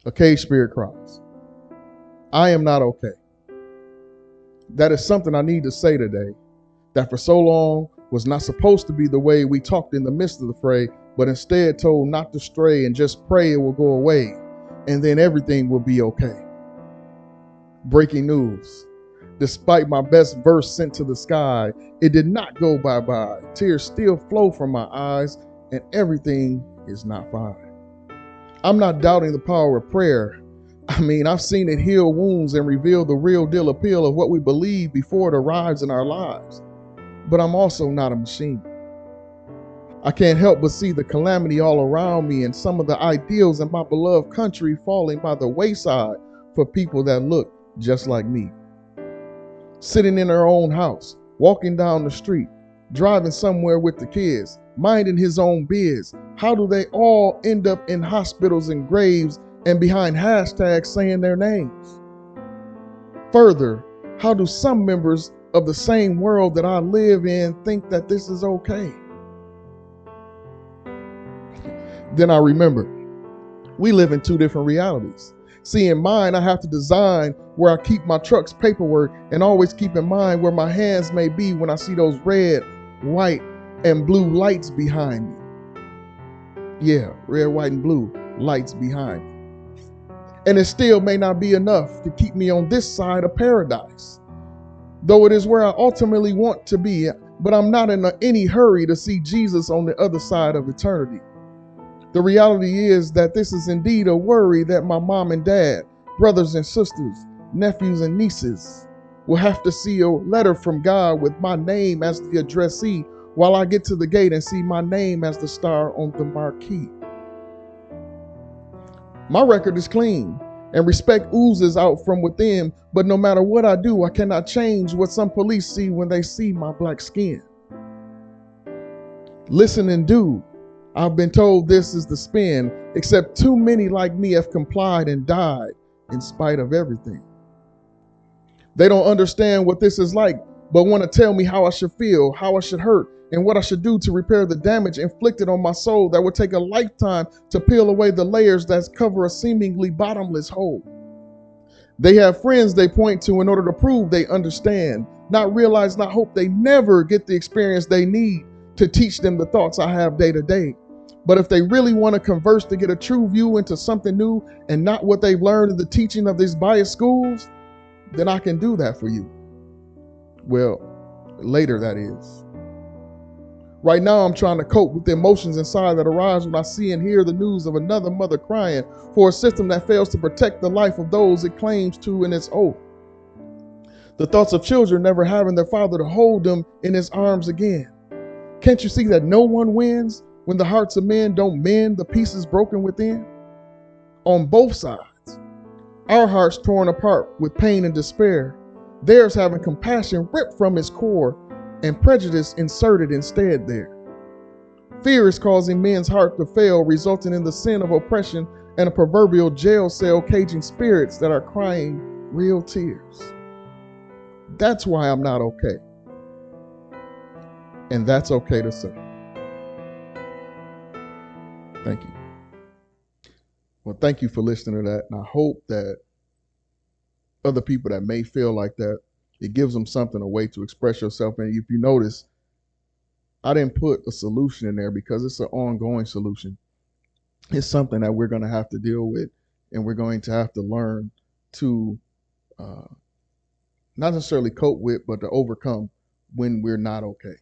A caged spirit cries. I am not okay. That is something I need to say today, that for so long was not supposed to be the way we talked in the midst of the fray, but instead told not to stray and just pray it will go away, and then everything will be okay. Breaking news. Despite my best verse sent to the sky, it did not go bye-bye. Tears still flow from my eyes, and everything is not fine. I'm not doubting the power of prayer. I've seen it heal wounds and reveal the real deal appeal of what we believe before it arrives in our lives. But I'm also not a machine. I can't help but see the calamity all around me and some of the ideals in my beloved country falling by the wayside for people that look just like me. Sitting in their own house, walking down the street, driving somewhere with the kids, minding his own biz. How do they all end up in hospitals and graves and behind hashtags saying their names? Further, how do some members of the same world that I live in think that this is okay? Then I remember, we live in two different realities. See, in mine, I have to design where I keep my truck's paperwork and always keep in mind where my hands may be when I see those red, white, and blue lights behind me. Yeah, red, white, and blue lights behind me. And it still may not be enough to keep me on this side of paradise, though it is where I ultimately want to be, but I'm not in any hurry to see Jesus on the other side of eternity. The reality is that this is indeed a worry that my mom and dad, brothers and sisters, nephews and nieces will have to see a letter from God with my name as the addressee while I get to the gate and see my name as the star on the marquee. My record is clean and respect oozes out from within, but no matter what I do, I cannot change what some police see when they see my black skin. Listen and do. I've been told this is the spin, except too many like me have complied and died in spite of everything. They don't understand what this is like, but want to tell me how I should feel, how I should hurt, and what I should do to repair the damage inflicted on my soul that would take a lifetime to peel away the layers that cover a seemingly bottomless hole. They have friends they point to in order to prove they understand, not realize, not hope they never get the experience they need to teach them the thoughts I have day to day. But if they really want to converse to get a true view into something new and not what they've learned in the teaching of these biased schools, then I can do that for you. Well, later that is. Right now I'm trying to cope with the emotions inside that arise when I see and hear the news of another mother crying for a system that fails to protect the life of those it claims to in its oath. The thoughts of children never having their father to hold them in his arms again. Can't you see that no one wins when the hearts of men don't mend the pieces broken within? On both sides, our hearts torn apart with pain and despair, theirs having compassion ripped from its core and prejudice inserted instead there. Fear is causing men's heart to fail, resulting in the sin of oppression and a proverbial jail cell caging spirits that are crying real tears. That's why I'm not okay. And that's okay to say. Thank you. Well, thank you for listening to that. And I hope that other people that may feel like that, it gives them something, a way to express yourself. And if you notice, I didn't put a solution in there because it's an ongoing solution. It's something that we're going to have to deal with, and we're going to have to learn to not necessarily cope with, but to overcome when we're not okay.